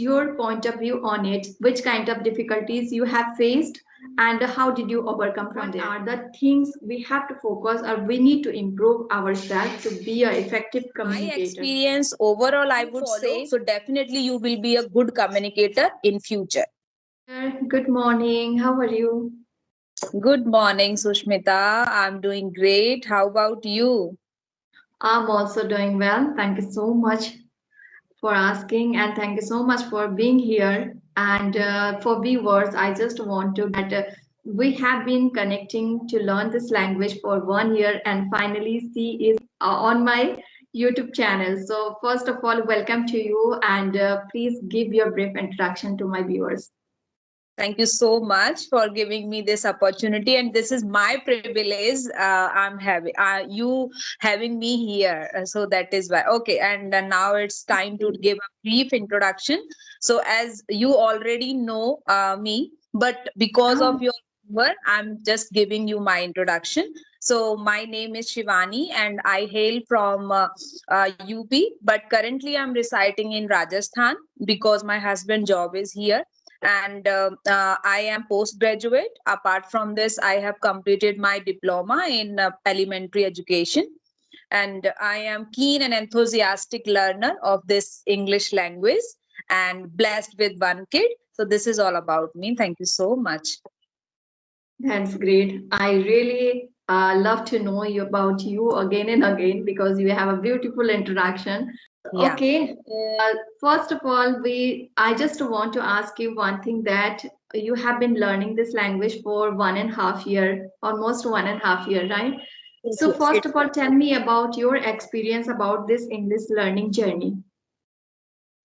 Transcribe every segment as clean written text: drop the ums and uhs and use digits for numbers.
your point of view on it? Which kind of difficulties you have faced, and how did you overcome from there? What are the things we have to focus or we need to improve ourselves to be an effective communicator? My experience overall, I would say, so definitely you will be a good communicator in future. Good morning. How are you? Good morning, Sushmita. I'm doing great. How about you? I'm also doing well. Thank you so much for asking, and thank you so much for being here. And for viewers, I just want to that we have been connecting to learn this language for 1 year, and finally she is on my YouTube channel. So first of all, welcome to you, and please give your brief introduction to my viewers. Thank you so much for giving me this opportunity, and this is my privilege. I'm having you having me here, so that is why. Okay, and now it's time to give a brief introduction. So, as you already know me, but because of your viewer, I'm just giving you my introduction. So, my name is Shivani, and I hail from UP, but currently I'm residing in Rajasthan because my husband' job is here, and I am postgraduate. Apart from this, I have completed my diploma in elementary education, and I am keen and enthusiastic learner of this English language and blessed with one kid. So this is all about me. Thank you so much. That's great. I really love to know you about you again and again because you have a beautiful introduction. Yeah. Okay. First of all, I just want to ask you one thing, that you have been learning this language for 1.5 year, almost 1.5 year, right? Yes, So yes. first of all, tell me about your experience about this English learning journey.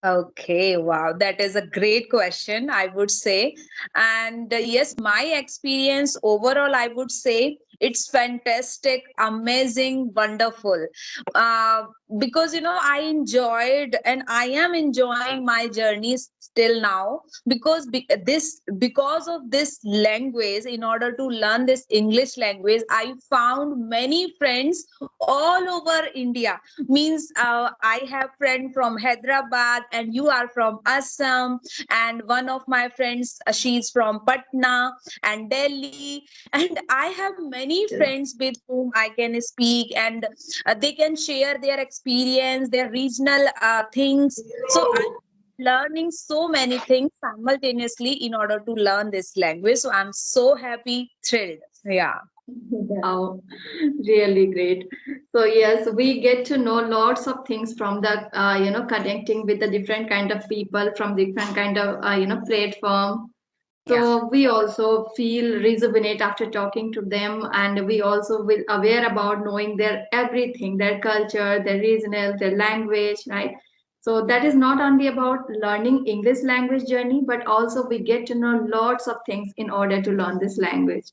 Okay, wow, that is a great question, I would say. And yes, my experience overall, I would say it's fantastic, amazing, wonderful. Uh, because I enjoyed and I am enjoying my journey still now, because because of this language. In order to learn this English language, I found many friends all over India. Means I have friend from Hyderabad, and you are from Assam, and one of my friends, she's from Patna and Delhi, and I have many friends with whom I can speak, and they can share their experience, their regional things. So I'm learning so many things simultaneously in order to learn this language. So I'm so happy, thrilled. Yeah. Wow, really great. So yes, we get to know lots of things from the connecting with the different kind of people from different kind of platform. So Yeah. we also feel rejuvenate after talking to them, and we also will aware about knowing their everything, their culture, their regional, their language, right? So that is not only about learning English language journey, but also we get to know lots of things in order to learn this language,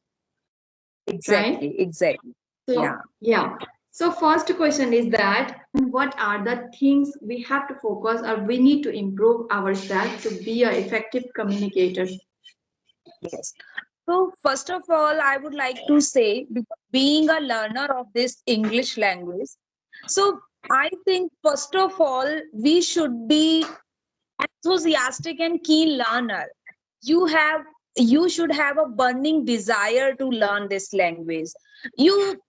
right? Exactly, exactly. So, Yeah. yeah. So first question is that what are the things we have to focus or we need to improve ourselves to be an effective communicator? Yes. So, first of all, I would like to say, being a learner of this English language, so I think first of all, we should be enthusiastic and keen learner. You have you should have a burning desire to learn this language. You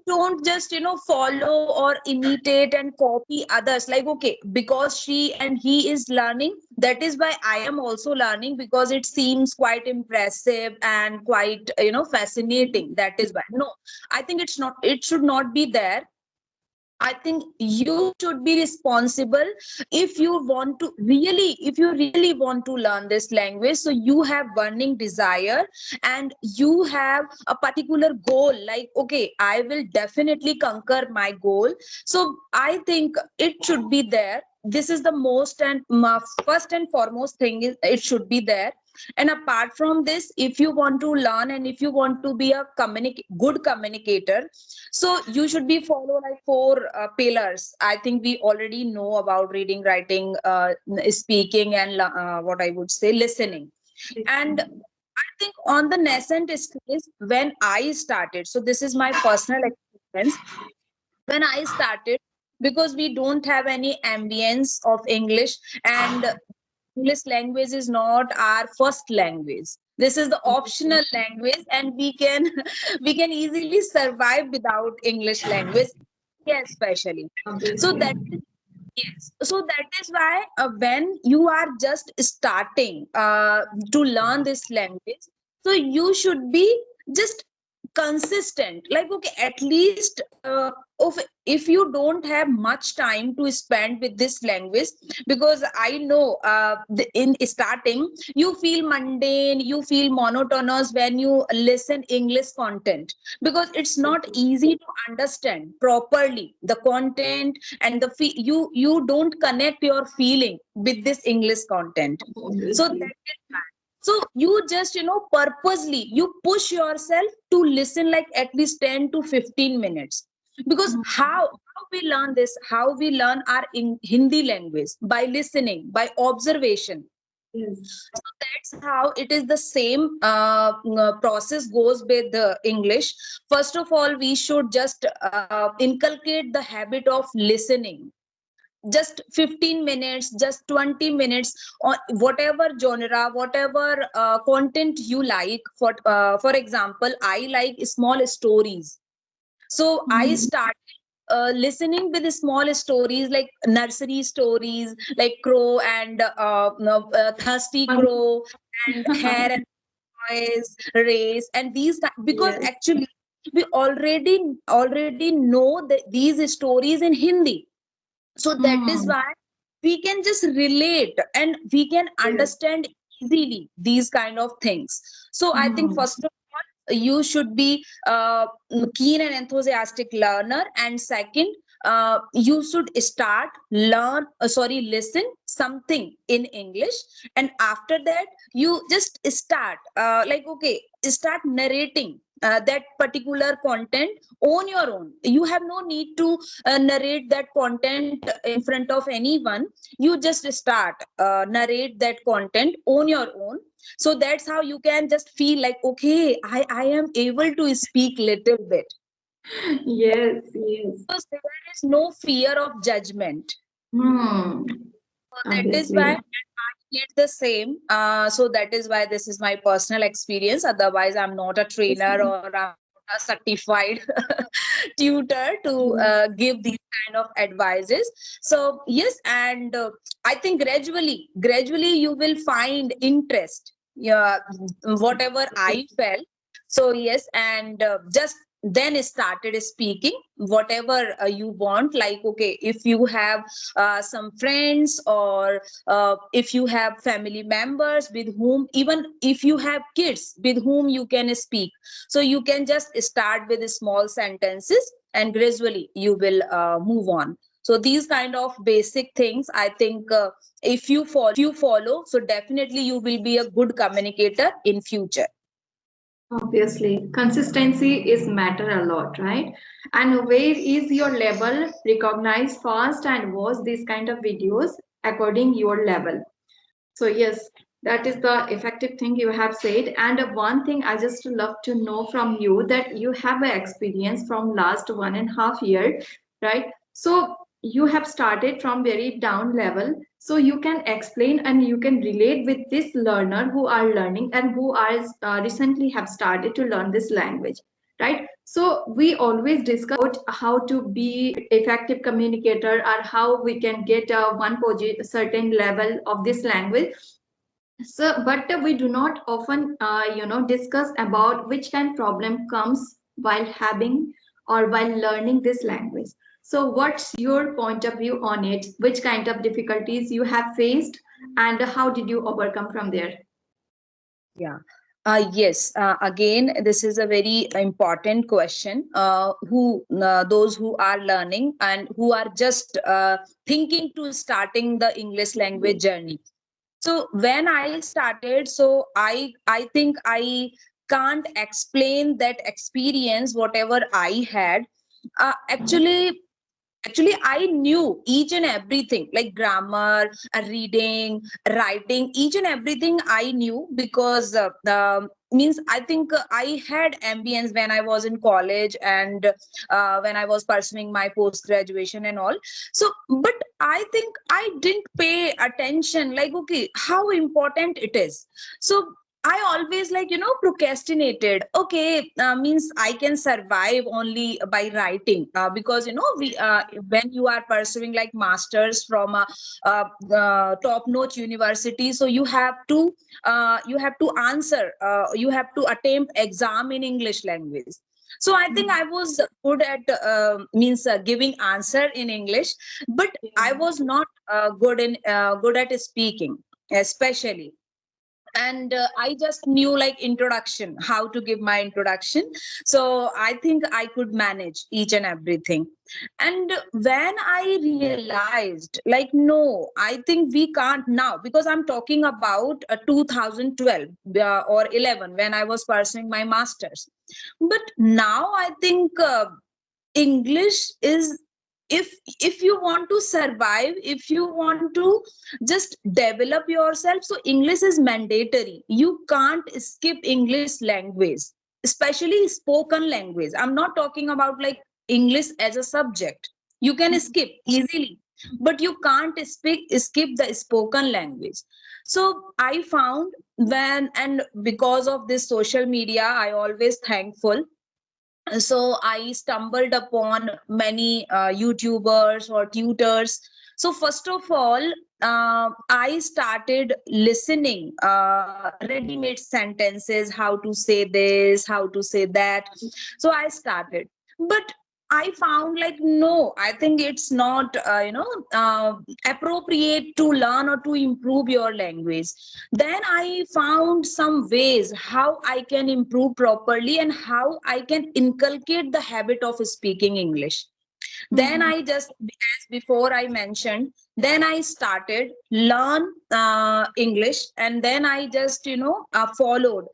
don't just follow or imitate and copy others, like, okay, because she and he is learning, that is why I am also learning, because it seems quite impressive and quite fascinating. That is why. No, I think it should not be there. I think you should be responsible. If you really want to learn this language, so you have burning desire, and you have a particular goal, like, okay, I will definitely conquer my goal. So I think it should be there. This is the most and first and foremost thing, is it should be there. And apart from this, if you want to learn and if you want to be a good communicator, so you should be follow like four pillars. I think we already know about reading, writing, speaking, and what I would say, listening. And I think on the nascent stage, when I started, so this is my personal experience. When I started, because we don't have any ambience of English, and English language is not our first language. This is the Obviously. optional language, and we can we can easily survive without English language, yeah, especially. So Obviously. that Yes. So that is why when you are just starting to learn this language, so you should be just consistent. Like, okay, at least if you don't have much time to spend with this language, because I know in starting you feel mundane, you feel monotonous when you listen English content, because it's not easy to understand properly the content, and you don't connect your feeling with this English content. So Obviously. that is why. So you just purposely you push yourself to listen like at least 10 to 15 minutes, because Mhm. how we learn this, how we learn our in Hindi language, by listening, by observation. Yes. So that's how it is. The same process goes with the English. First of all, we should just inculcate the habit of listening. Just 15 minutes, just 20 minutes, or whatever genre, whatever content you like. For example, I like small stories. So I Mhm. started listening with small stories, like nursery stories, like Crow and Thirsty Crow, and Hare and Boys Race, and because Yes. actually we already know that these stories in Hindi. So that is Hmm. why we can just relate and we can Yes. understand easily these kind of things. So I think Hmm. first of all, you should be keen and enthusiastic learner, and second, you should start listen something in English, and after that you just start like, okay, start narrating that particular content on your own. You have no need to narrate that content in front of anyone. You just start narrate that content on your own. So that's how you can just feel like, okay, I am able to speak little bit, Yes. Yes. because there is no fear of judgment. Hmm. So that is why Obviously. I did the same. So that is why this is my personal experience. Otherwise, I'm not a trainer Obviously. or I'm not a certified tutor to Yes. give these kind of advices. So yes, and I think gradually you will find interest. Yeah, whatever I felt. So yes, and just then started speaking whatever you want. Like, okay, if you have some friends, or if you have family members with whom, even if you have kids with whom you can speak, so you can just start with small sentences, and gradually you will move on. So these kind of basic things, I think, if you follow, so definitely you will be a good communicator in future. Obviously, consistency is matter a lot, right? And where is your level? Recognize fast and watch these kind of videos according your level. So yes, that is the effective thing you have said. And one thing I just love to know from you, that you have an experience from last 1.5 year, right? So you have started from very down level. So you can explain and you can relate with this learner who are learning and who are recently have started to learn this language, right? So we always discuss about how to be effective communicator, or how we can get a certain level of this language. So but we do not often discuss about which kind of problem comes while having or while learning this language. So what's your point of view on it? Which kind of difficulties you have faced, and how did you overcome from there? Yeah. Yes. Again, this is a very important question. Who Those who are learning and who are just thinking to starting the English language journey. So when I started, so I think I can't explain that experience whatever I had. Actually, I knew each and everything, like grammar, reading, writing, each and everything I knew, because means I think I had ambience when I was in college, and when I was pursuing my post graduation and all. So but I think I didn't pay attention, like, okay, how important it is. So I always, like, procrastinated. Okay, means I can survive only by writing, because we when you are pursuing like masters from a top notch university, so you have to answer, you have to attempt exam in English language. So I think I was good at means giving answer in English, but I was not good at speaking, especially. And I just knew like introduction, how to give my introduction. So I think I could manage each and everything. And when I realized, like, no, I think we can't now, because I'm talking about 2012 or 11, when I was pursuing my masters. But now I think English is, if you want to survive, if you want to just develop yourself, so English is mandatory. You can't skip English language, especially spoken language. I'm not talking about like English as a subject. You can skip easily, but you can't skip the spoken language. So I found, when, and because of this social media, I always thankful. So I stumbled upon many YouTubers or tutors. So first of all, I started listening ready-made sentences, how to say this, how to say that. So I started, but I found, like, no, I think it's not appropriate to learn or to improve your language. Then I found some ways how I can improve properly and how I can inculcate the habit of speaking English. Then I just, as before I mentioned, then I started learn English, and then I just followed,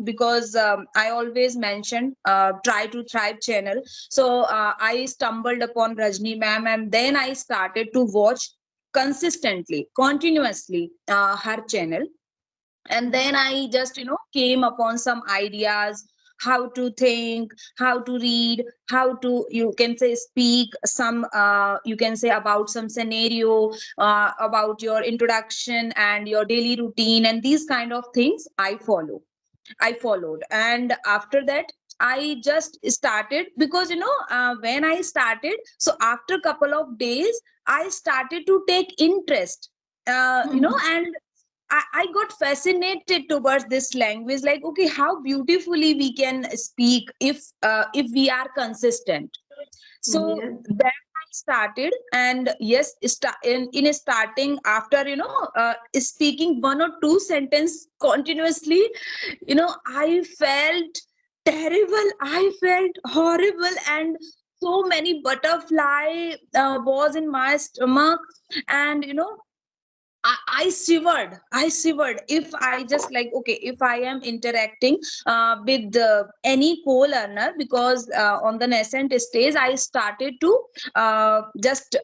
because I always mentioned Try to Thrive channel. So I stumbled upon Rajni ma'am, and then I started to watch consistently, continuously, her channel. And then I just came upon some ideas, how to think, how to read, how to, you can say, speak some, you can say, about some scenario, about your introduction and your daily routine, and these kind of things I followed. And after that, I just started, because when I started, so after a couple of days, I started to take interest, and I got fascinated towards this language. Like, okay, how beautifully we can speak if we are consistent. So Yes. then I started, and yes, in starting, after speaking one or two sentence continuously, I felt terrible. I felt horrible, and so many butterfly was in my stomach, and I shivered. I shivered. If I just, like, okay, if I am interacting with any co-learner, because on the nascent stage, I started to just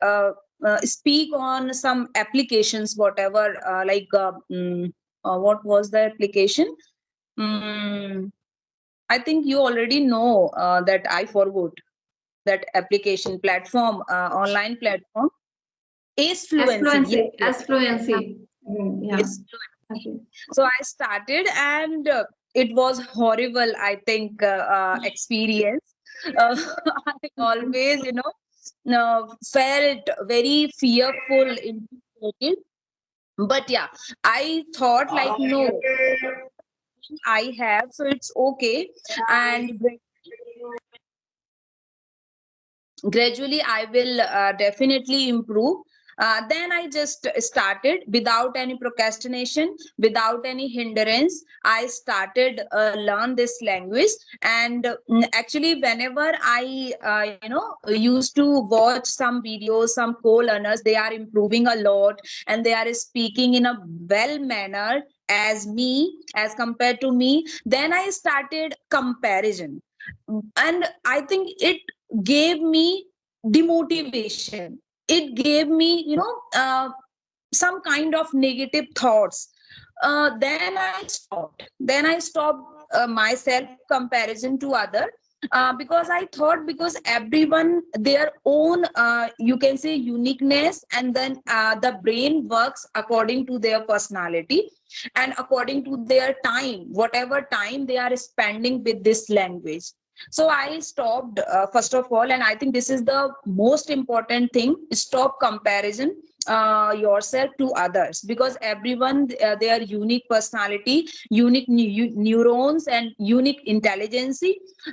speak on some applications, whatever, what was the application? Mm, I think you already know that. I forgot that application platform, online platform. Ace As Fluency. Yes, fluency, yes. as fluency. Yeah. It's Okay. so I started, and it was horrible, I think, experience. I always, felt very fearful, intimidated. But yeah, I thought, like, no, I have, so it's okay. And gradually I will definitely improve. Then I just started without any procrastination, without any hindrance. I started learn this language. And actually, whenever I used to watch some videos, some co-learners, they are improving a lot, and they are speaking in a well manner as me, as compared to me, then I started comparison. And I think it gave me demotivation. It gave me some kind of negative thoughts. Then I stopped. my self comparison to other, because I thought, because everyone their own, you can say, uniqueness, and then the brain works according to their personality and according to their time, whatever time they are spending with this language. So I stopped, first of all, and I think this is the most important thing: stop comparison yourself to others, because everyone, their unique personality, unique neurons, and unique intelligence.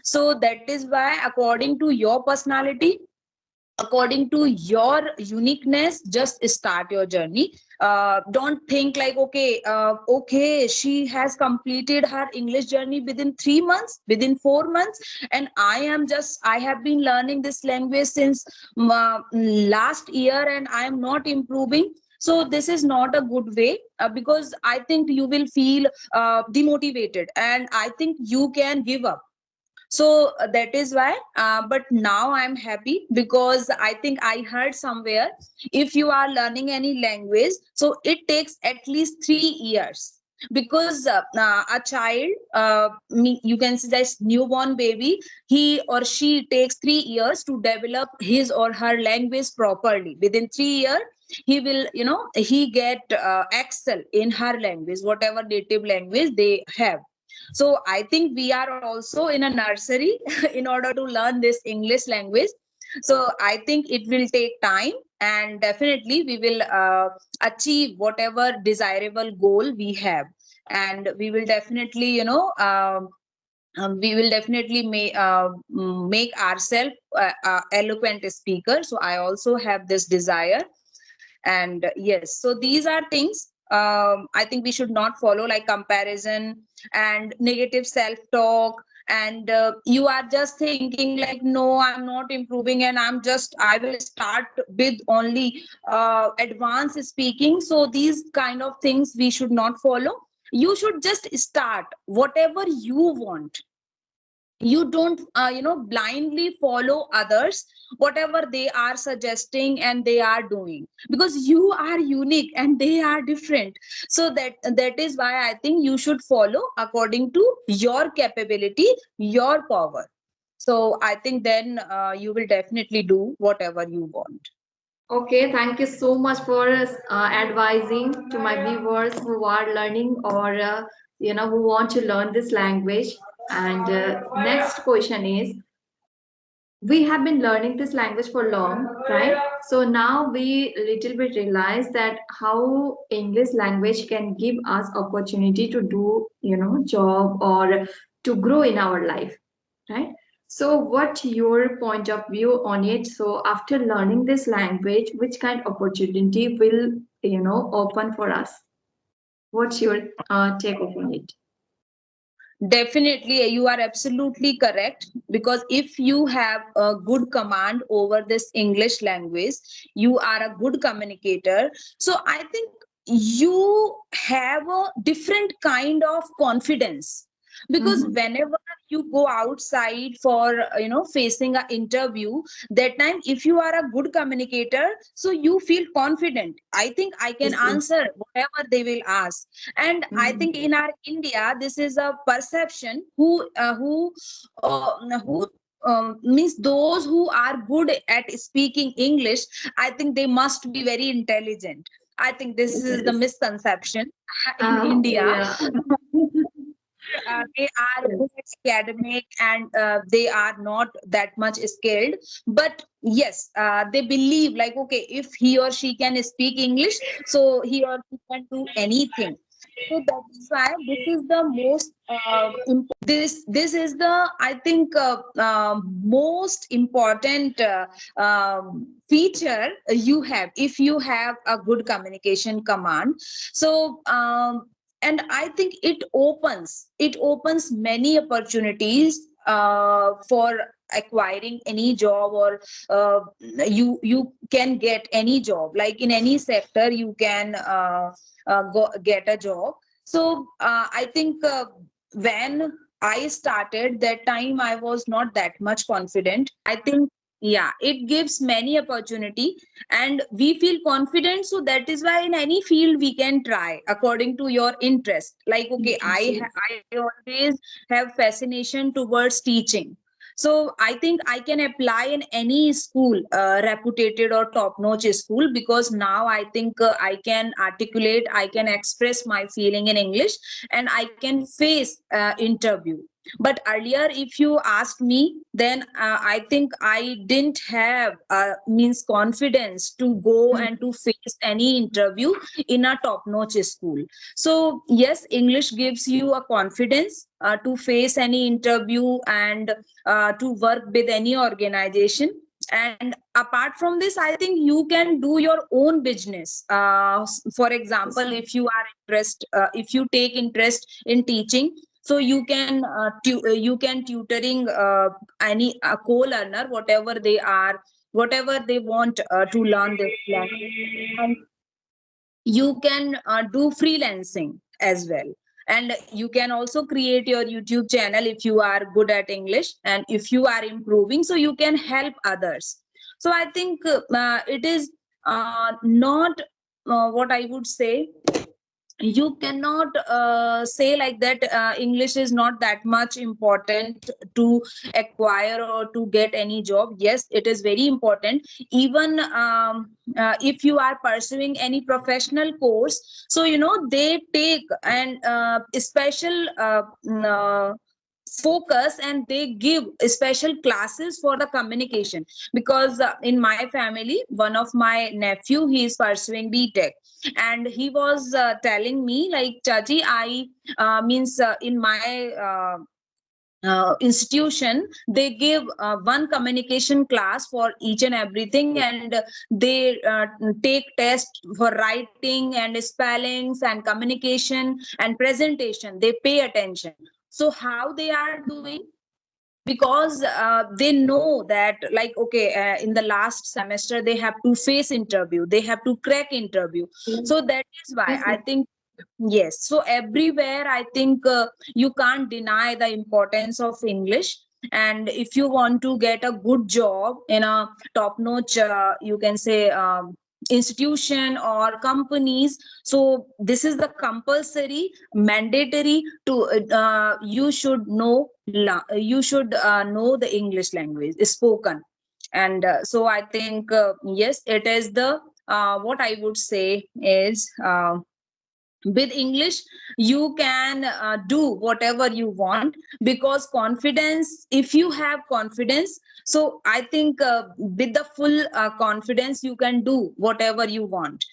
So that is why, according to your personality, according to your uniqueness, just start your journey. Don't think like, okay, okay, she has completed her English journey within 3 months, within 4 months, and I have been learning this language since last year, and I am not improving. So this is not a good way, because I think you will feel demotivated, and I think you can give up. So that is why, but now I'm happy, because I think I heard somewhere, if you are learning any language, so it takes at least 3 years, because a child, you can say that newborn baby, he or she takes 3 years to develop his or her language properly. Within 3 years, he will, he get excel in her language, whatever native language they have. So I think we are also in a nursery in order to learn this English language. So I think it will take time, and definitely we will achieve whatever desirable goal we have. And we will definitely, we will definitely make ourselves eloquent speaker. So I also have this desire. And yes, so these are things, I think we should not follow, like comparison and negative self talk. And you are just thinking like, no, I'm not improving, and I will start with only advanced speaking. So these kind of things we should not follow. You should just start whatever you want. You don't, blindly follow others, whatever they are suggesting and they are doing, because you are unique and they are different. So that is why I think you should follow according to your capability, your power. So I think then you will definitely do whatever you want. Okay, thank you so much for advising to my viewers who are learning or who want to learn this language. And next question is, we have been learning this language for long, right? So now we little bit realize that how English language can give us opportunity to do, job or to grow in our life, right? So what your point of view on it? So after learning this language, which kind of opportunity will, open for us? What's your take on it? Definitely, you are absolutely correct. Because if you have a good command over this English language, you are a good communicator. So I think you have a different kind of confidence. Because Mhm. whenever you go outside for, facing an interview, that time, if you are a good communicator, so you feel confident. I think I can Yes, yes. answer whatever they will ask. And I Mhm. think in our India, this is a perception, who means those who are good at speaking English, I think they must be very intelligent. I think this is the Yes. misconception in India. Yeah. They are Yes. good at academic, and they are not that much skilled. But yes, they believe like, okay, if he or she can speak English, so he or she can do anything. So that is why this is the most this is the, I think, most important feature you have, if you have a good communication command. So and I think it opens many opportunities for acquiring any job, or you can get any job, like in any sector you can get a job. So I think when I started, that time I was not that much confident. I think yeah, it gives many opportunity, and we feel confident. So that is why in any field we can try according to your interest. Like, okay, Yes, I always have fascination towards teaching. So I think I can apply in any school, reputed or top notch school, because now I think I can articulate, I can express my feeling in English, and I can face interview. But earlier, if you asked me, then I think I didn't have means confidence to go yes. and to face any interview in a top notch school. So yes, English gives you a confidence to face any interview, and to work with any organization. And apart from this, I think you can do your own business. For Yes. example, if you take interest in teaching, so you can tutoring any co-learner, whatever they are, whatever they want to learn this language. And you can do freelancing as well. And you can also create your YouTube channel if you are good at English, and if you are improving, so you can help others. So I think it is not what I would say, you cannot say like that English is not that much important to acquire or to get any job. Yes, it is very important. Even if you are pursuing any professional course, so they take and special focus, and they give special classes for the communication. Because in my family, one of my nephew, he is pursuing BTech, and he was telling me like, Chachi, I means in my institution, they give one communication class for each and everything, and they take test for writing and spellings and communication and presentation. They pay attention. So how they are doing? Because they know that, like, okay, in the last semester they have to face interview, they have to crack interview. Yes. So that is why Yes. I think, yes, so everywhere I think you can't deny the importance of English. And if you want to get a good job in a top notch, you can say, institution or companies, so this is the compulsory mandatory to you should know you should know the English language spoken. And so I think, yes, it is the what I would say is, with English you can do whatever you want. Because confidence, if you have confidence, so I think with the full confidence you can do whatever you want.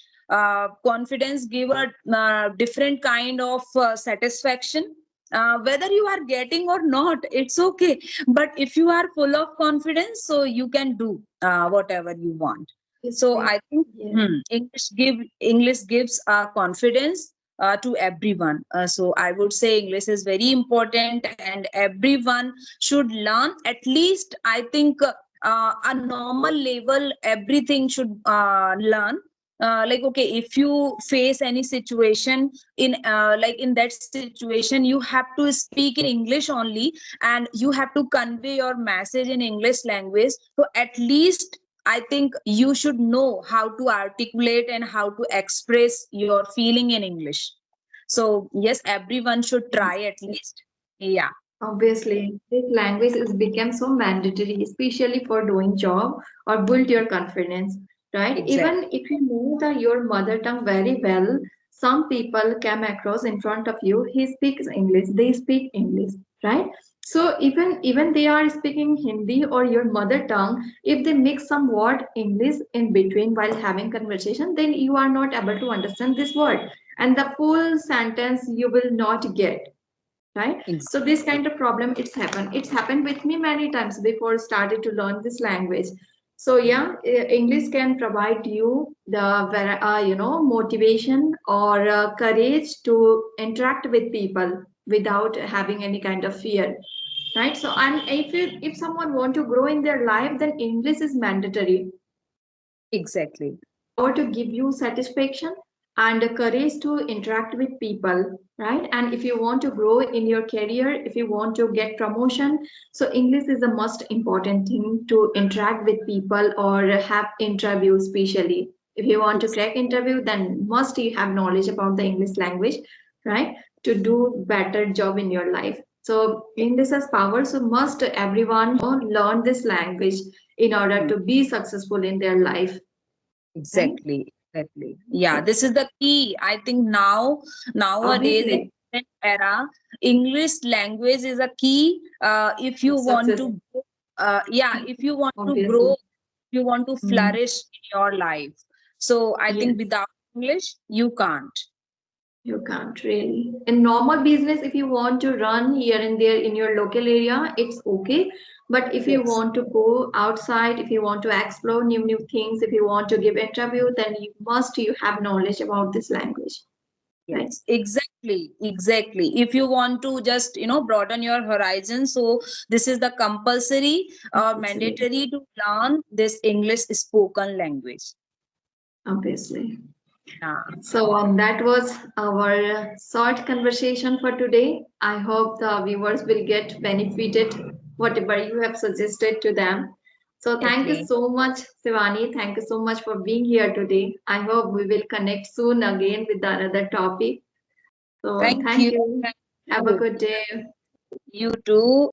Confidence give a different kind of satisfaction. Whether you are getting or not, it's okay. But if you are full of confidence, so you can do whatever you want. Yes. So I think, Yes. English gives confidence to everyone. So I would say English is very important, and everyone should learn at least, I think, a normal level, everything should learn. Like, okay, if you face any situation, in like in that situation you have to speak in English only, and you have to convey your message in English language. So at least I think you should know how to articulate and how to express your feeling in English. So yes, everyone should try at least. Yeah, Obviously, this language is become so mandatory, especially for doing job or build your confidence, right? exactly. Even if you know your mother tongue very well, some people come across in front of you. He speaks English. They speak English, right? So even they are speaking Hindi or your mother tongue, if they mix some word English in between while having conversation, then you are not able to understand this word, and the full sentence you will not get, right? So this Exactly. kind of problem, it's happened with me many times before I started to learn this language. So yeah, English can provide you the motivation or courage to interact with people without having any kind of fear, right? So, and if someone want to grow in their life, then English is mandatory. Exactly. Power to give you satisfaction, and the courage to interact with people, right? And if you want to grow in your career, if you want to get promotion, so English is the most important thing to interact with people or have interview. Especially if you want to Ex- crack interview, then must you have knowledge about the English language, right, to do better job in your life. So English has power, so must everyone learn this language in order to be successful in their life, right? Exactly, exactly. Yeah, this is the key. I think nowadays in Obviously. current era, English language is a key. If you want Success. to, yeah, if you want to grow, Obviously. if you want to Mm. flourish in your life. So I think Yes, without English, you can't. you can't really. In normal business, if you want to run here and there in your local area, it's okay. But if you Yes. want to go outside, if you want to explore new things, if you want to give interview, then you have knowledge about this language, right? Yes, exactly, exactly. If you want to just, broaden your horizon, so this is the compulsory or Compulsory, mandatory to learn this English spoken language. obviously. Yeah, So that was our short conversation for today. I hope the viewers will get benefited whatever you have suggested to them. So thank you definitely. so much, Sivani. Thank you so much for being here today. I hope we will connect soon again with another topic. So Thank thank you. you. Thank Have a you. good day. You too.